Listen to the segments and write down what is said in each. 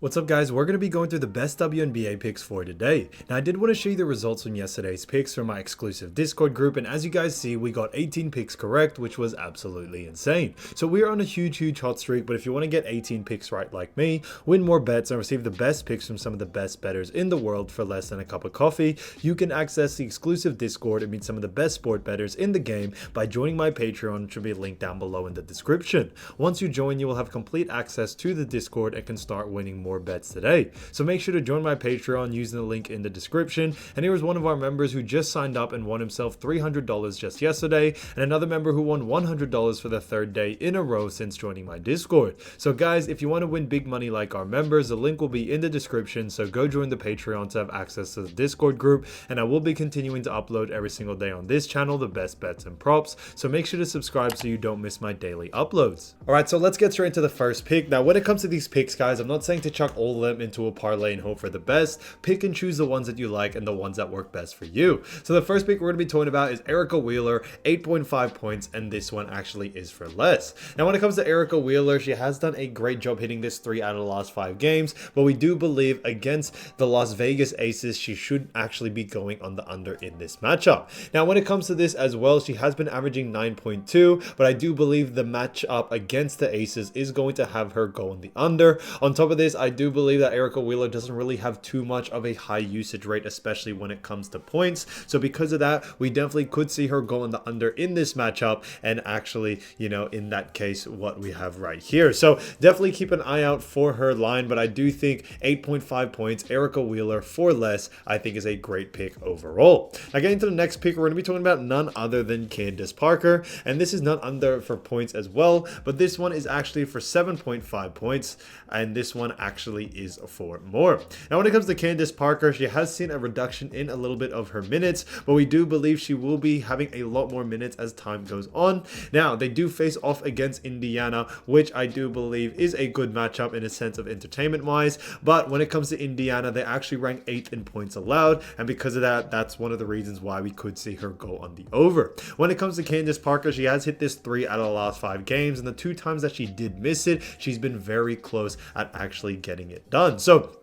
What's up guys, we're going to be going through the best WNBA picks for today. Now I did want to show you the results from yesterday's picks from my exclusive Discord group, and as you guys see we got 18 picks correct, which was absolutely insane. So we are on a huge hot streak, but if you want to get 18 picks right like me, win more bets and receive the best picks from some of the best bettors in the world for less than a cup of coffee, you can access the exclusive Discord and meet some of the best sport bettors in the game by joining my Patreon, which will be linked down below in the description. Once you join, you will have complete access to the Discord and can start winning more bets today. So make sure to join my Patreon using the link in the description. And here is one of our members who just signed up and won himself $300 just yesterday, and another member who won $100 for the third day in a row since joining my Discord. So guys, if you want to win big money like our members, the link will be in the description, so go join the Patreon to have access to the Discord group, and I will be continuing to upload every single day on this channel the best bets and props, so make sure to subscribe so you don't miss my daily uploads. Alright, so let's get straight into the first pick. Now when it comes to these picks guys, I'm not saying to chuck all of them into a parlay and hope for the best. Pick and choose the ones that you like and the ones that work best for you. So the first pick we're going to be talking about is Erica Wheeler, 8.5 points, and this one actually is for less. Now when it comes to Erica Wheeler, she has done a great job hitting this 3 out of the last 5 games, but we do believe against the Las Vegas Aces she should actually be going on the under in this matchup. Now when it comes to this as well, she has been averaging 9.2, but I do believe the matchup against the Aces is going to have her go on the under. On top of this, I do believe that Erica Wheeler doesn't really have too much of a high usage rate, especially when it comes to points. So because of that, we definitely could see her go on the under in this matchup, and actually, you know, in that case, what we have right here. So definitely keep an eye out for her line, but I do think 8.5 points, Erica Wheeler for less, I think is a great pick overall. Now getting to the next pick, we're going to be talking about none other than Candace Parker, and this is none under for points as well, but this one is actually for 7.5 points, and this one actually is for more. Now when it comes to Candace Parker, she has seen a reduction in a little bit of her minutes, but we do believe she will be having a lot more minutes as time goes on. Now they do face off against Indiana, which I do believe is a good matchup in a sense of entertainment wise, but when it comes to Indiana, they actually rank 8th in points allowed, and because of that, that's one of the reasons why we could see her go on the over. When it comes to Candace Parker, she has hit this 3 out of the last 5 games, and the 2 times that she did miss it, she's been very close at actually getting it done. So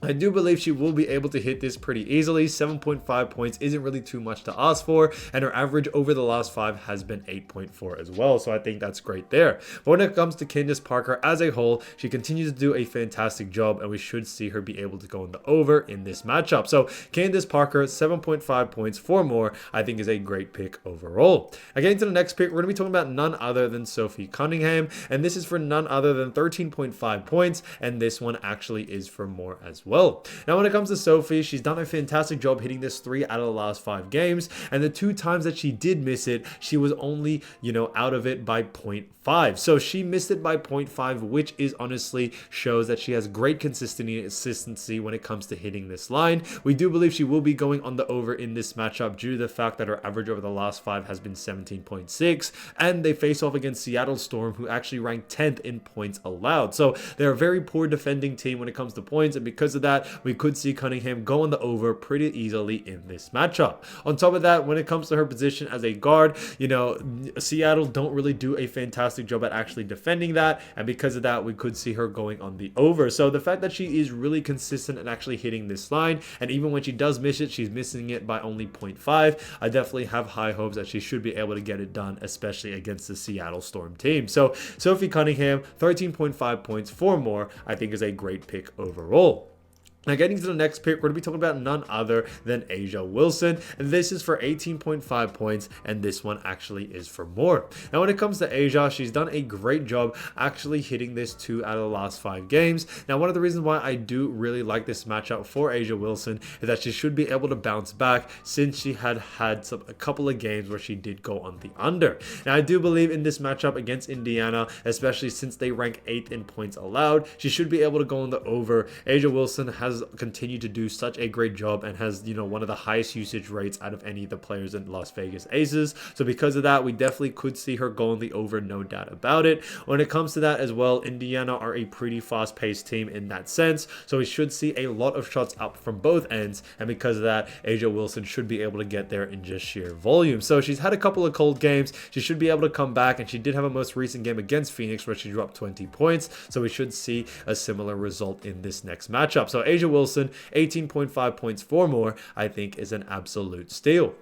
I do believe she will be able to hit this pretty easily. 7.5 points isn't really too much to ask for, and her average over the last 5 has been 8.4 as well, so I think that's great there. But when it comes to Candace Parker as a whole, she continues to do a fantastic job, and we should see her be able to go in the over in this matchup. So Candace Parker, 7.5 points for more, I think is a great pick overall. Now getting to the next pick, we're going to be talking about none other than Sophie Cunningham, and this is for none other than 13.5 points, and this one actually is for more as well. Now when it comes to Sophie, she's done a fantastic job hitting this 3 out of the last 5 games, and the 2 times that she did miss it, she was only, out of it by 0.5. So she missed it by 0.5, which is honestly shows that she has great consistency when it comes to hitting this line. We do believe she will be going on the over in this matchup due to the fact that her average over the last 5 has been 17.6, and they face off against Seattle Storm, who actually ranked 10th in points allowed. So they're a very poor defending team when it comes to points, and because of that, we could see Cunningham go on the over pretty easily in this matchup. On top of that, when it comes to her position as a guard, Seattle don't really do a fantastic job at actually defending that, and because of that, we could see her going on the over. So the fact that she is really consistent at actually hitting this line, and even when she does miss it, she's missing it by only 0.5, I definitely have high hopes that she should be able to get it done, especially against the Seattle Storm team. So Sophie Cunningham, 13.5 points for more, I think is a great pick overall. Now getting to the next pick, we're going to be talking about none other than A'ja Wilson, and this is for 18.5 points, and this one actually is for more. Now when it comes to A'ja, she's done a great job actually hitting this 2 out of the last 5 games. Now one of the reasons why I do really like this matchup for A'ja Wilson is that she should be able to bounce back, since she had a couple of games where she did go on the under. Now I do believe in this matchup against Indiana, especially since they rank 8th in points allowed, she should be able to go on the over. A'ja Wilson has has continued to do such a great job and has, one of the highest usage rates out of any of the players in Las Vegas Aces. So because of that, we definitely could see her go on the over, no doubt about it. When it comes to that as well, Indiana are a pretty fast-paced team in that sense, so we should see a lot of shots up from both ends, and because of that, A'ja Wilson should be able to get there in just sheer volume. So she's had a couple of cold games. She should be able to come back, and she did have a most recent game against Phoenix where she dropped 20 points, so we should see a similar result in this next matchup. So A'ja Wilson, 18.5 points for more, I think is an absolute steal.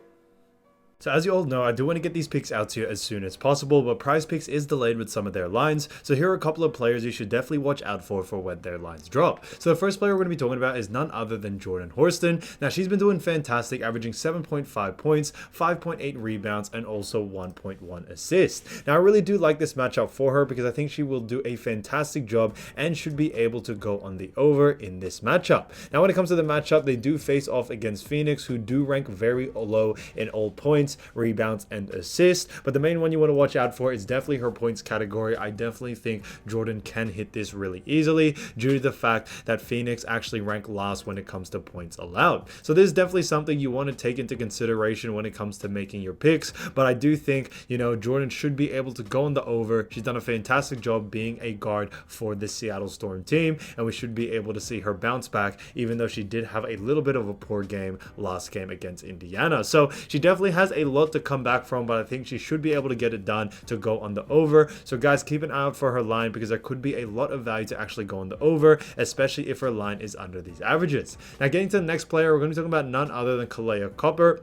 So as you all know, I do want to get these picks out to you as soon as possible, but Prizepicks is delayed with some of their lines. So here are a couple of players you should definitely watch out for when their lines drop. So the first player we're going to be talking about is none other than Jordan Horston. Now she's been doing fantastic, averaging 7.5 points, 5.8 rebounds, and also 1.1 assists. Now I really do like this matchup for her because I think she will do a fantastic job and should be able to go on the over in this matchup. Now when it comes to the matchup, they do face off against Phoenix, who do rank very low in all points, rebounds, and assists, but the main one you want to watch out for is definitely her points category. I definitely think Jordan can hit this really easily due to the fact that Phoenix actually rank last when it comes to points allowed. So this is definitely something you want to take into consideration when it comes to making your picks, but I do think, Jordan should be able to go on the over. She's done a fantastic job being a guard for the Seattle Storm team, and we should be able to see her bounce back, even though she did have a little bit of a poor game last game against Indiana. So she definitely has a lot to come back from, but I think she should be able to get it done to go on the over. So guys, keep an eye out for her line because there could be a lot of value to actually go on the over, especially if her line is under these averages. Now getting to the next player, we're going to be talking about none other than Kalea Copper.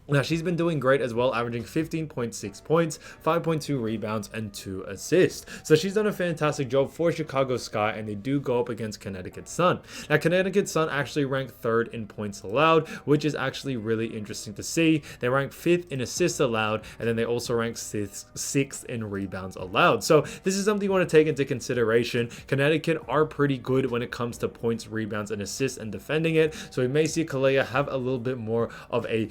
Now, she's been doing great as well, averaging 15.6 points, 5.2 rebounds, and 2 assists. So she's done a fantastic job for Chicago Sky, and they do go up against Connecticut Sun. Now, Connecticut Sun actually ranked 3rd in points allowed, which is actually really interesting to see. They rank 5th in assists allowed, and then they also rank 6th in rebounds allowed. So this is something you want to take into consideration. Connecticut are pretty good when it comes to points, rebounds, and assists and defending it. So we may see Kalea have a little bit more of a,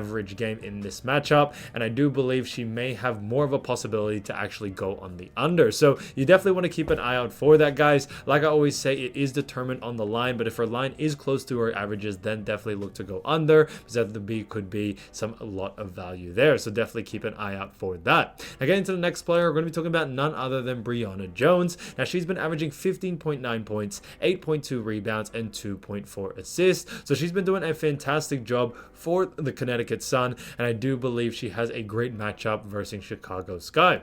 average game in this matchup, and I do believe she may have more of a possibility to actually go on the under. So you definitely want to keep an eye out for that, guys. Like I always say, it is determined on the line, but if her line is close to her averages, then definitely look to go under, because that could be a lot of value there. So definitely keep an eye out for that. Now getting to the next player, we're going to be talking about none other than Brianna Jones. Now she's been averaging 15.9 points, 8.2 rebounds, and 2.4 assists. So she's been doing a fantastic job for the Connecticut Sun, and I do believe she has a great matchup versus Chicago Sky.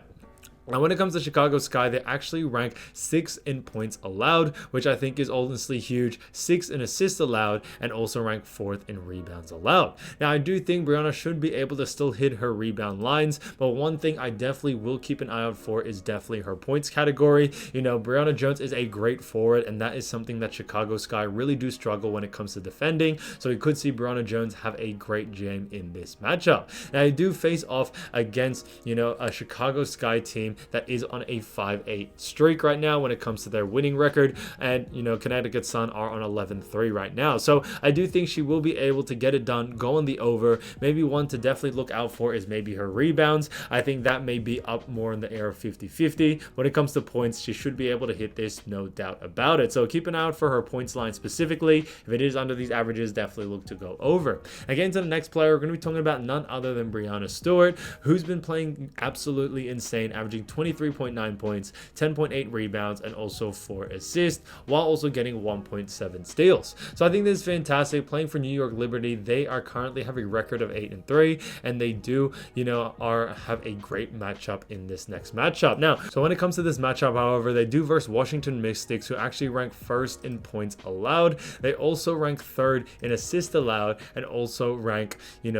Now, when it comes to Chicago Sky, they actually rank 6th in points allowed, which I think is honestly huge, 6th in assists allowed, and also rank 4th in rebounds allowed. Now, I do think Brianna should be able to still hit her rebound lines, but one thing I definitely will keep an eye out for is definitely her points category. Brianna Jones is a great forward, and that is something that Chicago Sky really do struggle when it comes to defending, so we could see Brianna Jones have a great game in this matchup. Now, I do face off against, a Chicago Sky team that is on a 5-8 streak right now when it comes to their winning record, and Connecticut Sun are on 11-3 right now. So I do think she will be able to get it done, go on the over. Maybe one to definitely look out for is maybe her rebounds. I think that may be up more in the air of 50-50. When it comes to points, she should be able to hit this, no doubt about it. So keep an eye out for her points line specifically. If it is under these averages, definitely look to go over. Again, to the next player, we're going to be talking about none other than Breanna Stewart, who's been playing absolutely insane, averaging 23.9 points, 10.8 rebounds, and also 4 assists, while also getting 1.7 steals. So I think this is fantastic. Playing for New York Liberty, they are currently have a record of 8-3, and they do, have a great matchup in this next matchup. Now, so when it comes to this matchup, however, they do versus Washington Mystics, who actually rank 1st in points allowed. They also rank 3rd in assists allowed, and also rank,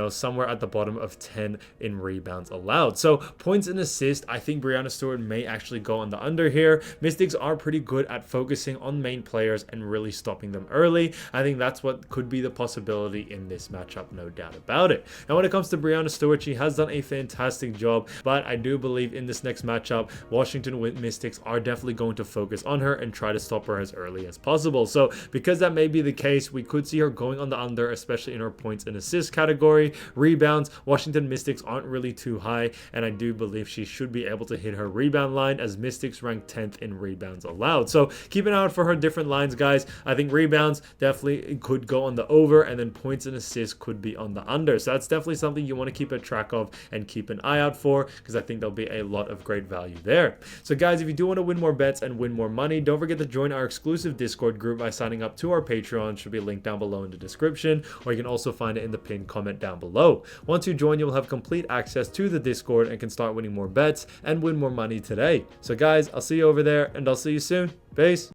somewhere at the bottom of 10 in rebounds allowed. So points and assists, I think Breanna Stewart may actually go on the under here. Mystics are pretty good at focusing on main players and really stopping them early. I think that's what could be the possibility in this matchup, no doubt about it. Now, when it comes to Breanna Stewart, she has done a fantastic job, but I do believe in this next matchup, Washington Mystics are definitely going to focus on her and try to stop her as early as possible. So because that may be the case, we could see her going on the under, especially in her points and assists category. Rebounds, Washington Mystics aren't really too high, and I do believe she should be able to hit her rebound line, as Mystics ranked 10th in rebounds allowed. So keep an eye out for her different lines, guys. I think rebounds definitely could go on the over, and then points and assists could be on the under. So that's definitely something you want to keep a track of and keep an eye out for, because I think there'll be a lot of great value there. So guys, if you do want to win more bets and win more money, don't forget to join our exclusive Discord group by signing up to our Patreon. Should be linked down below in the description, or you can also find it in the pinned comment down below. Once you join, you'll have complete access to the Discord and can start winning more bets and win more money today. So guys, I'll see you over there, and I'll see you soon. Peace.